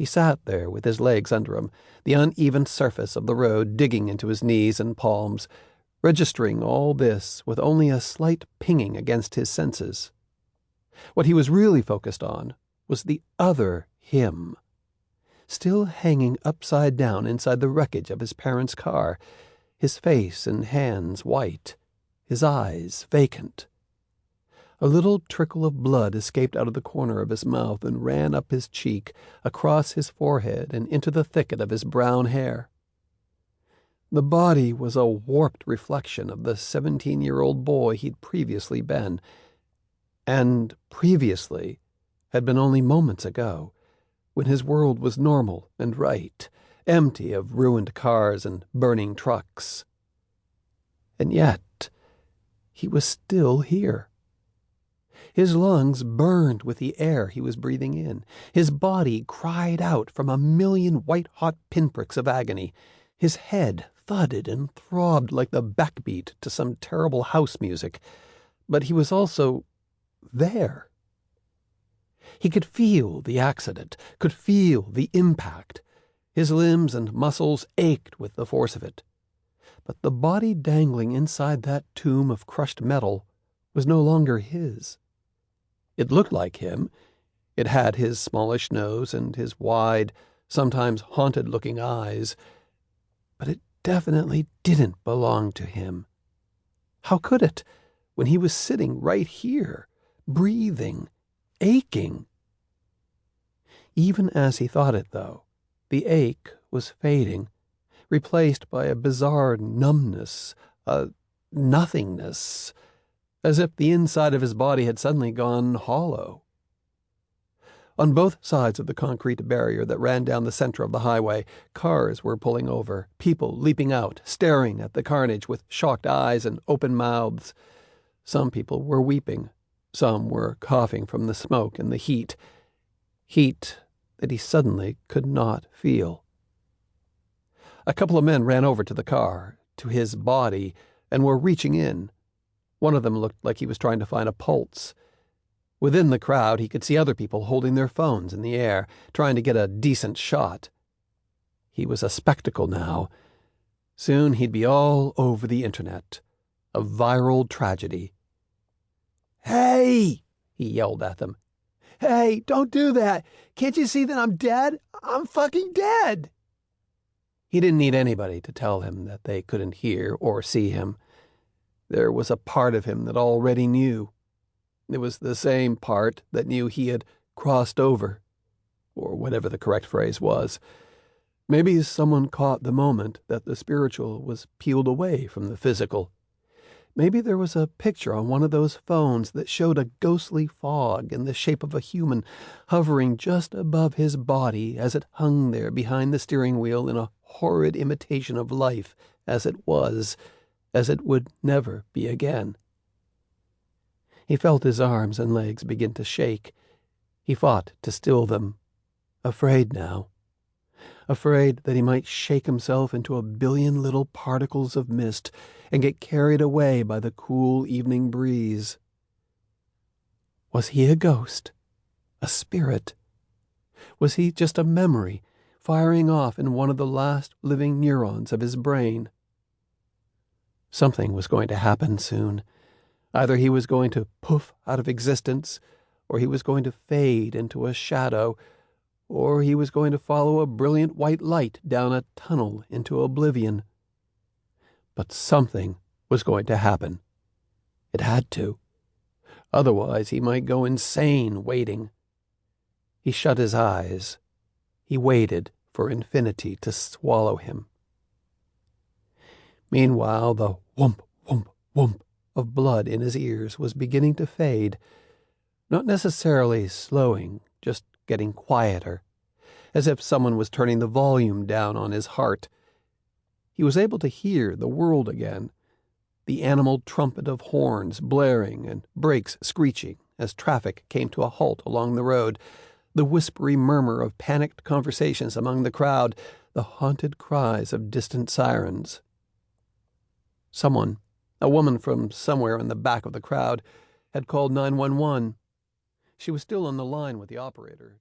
He sat there with his legs under him, the uneven surface of the road digging into his knees and palms, registering all this with only a slight pinging against his senses. What he was really focused on was the other him, still hanging upside down inside the wreckage of his parents' car, his face and hands white, his eyes vacant. A little trickle of blood escaped out of the corner of his mouth and ran up his cheek, across his forehead, and into the thicket of his brown hair. The body was a warped reflection of the 17-year-old boy he'd previously been, and previously had been only moments ago, when his world was normal and right, empty of ruined cars and burning trucks. And yet, he was still here. His lungs burned with the air he was breathing in. His body cried out from a million white-hot pinpricks of agony. His head thudded and throbbed like the backbeat to some terrible house music. But he was also there. He could feel the accident, could feel the impact. His limbs and muscles ached with the force of it. But the body dangling inside that tomb of crushed metal was no longer his. It looked like him. It had his smallish nose and his wide, sometimes haunted-looking eyes. But it definitely didn't belong to him. How could it, when he was sitting right here, breathing, aching? Even as he thought it, though, the ache was fading, replaced by a bizarre numbness, a nothingness, as if the inside of his body had suddenly gone hollow. On both sides of the concrete barrier that ran down the center of the highway, cars were pulling over, people leaping out, staring at the carnage with shocked eyes and open mouths. Some people were weeping. Some were coughing from the smoke and the heat that he suddenly could not feel. A couple of men ran over to the car, to his body, and were reaching in. One of them looked like he was trying to find a pulse. Within the crowd, he could see other people holding their phones in the air, trying to get a decent shot. He was a spectacle now. Soon he'd be all over the internet. A viral tragedy. "Hey!" he yelled at them. "Hey, don't do that! Can't you see that I'm dead? I'm fucking dead!" He didn't need anybody to tell him that they couldn't hear or see him. There was a part of him that already knew. It was the same part that knew he had crossed over, or whatever the correct phrase was. Maybe someone caught the moment that the spiritual was peeled away from the physical. Maybe there was a picture on one of those phones that showed a ghostly fog in the shape of a human hovering just above his body as it hung there behind the steering wheel in a horrid imitation of life as it was, as it would never be again. He felt his arms and legs begin to shake. He fought to still them, afraid now. Afraid that he might shake himself into a billion little particles of mist and get carried away by the cool evening breeze. Was he a ghost? A spirit? Was he just a memory firing off in one of the last living neurons of his brain? Something was going to happen soon. Either he was going to poof out of existence, or he was going to fade into a shadow, or he was going to follow a brilliant white light down a tunnel into oblivion. But something was going to happen. It had to. Otherwise he might go insane waiting. He shut his eyes. He waited for infinity to swallow him. Meanwhile, the whomp, whomp, whomp of blood in his ears was beginning to fade, not necessarily slowing, just getting quieter, as if someone was turning the volume down on his heart. He was able to hear the world again, the animal trumpet of horns blaring and brakes screeching as traffic came to a halt along the road, the whispery murmur of panicked conversations among the crowd, the haunted cries of distant sirens. Someone, a woman from somewhere in the back of the crowd, had called 911. She was still on the line with the operator.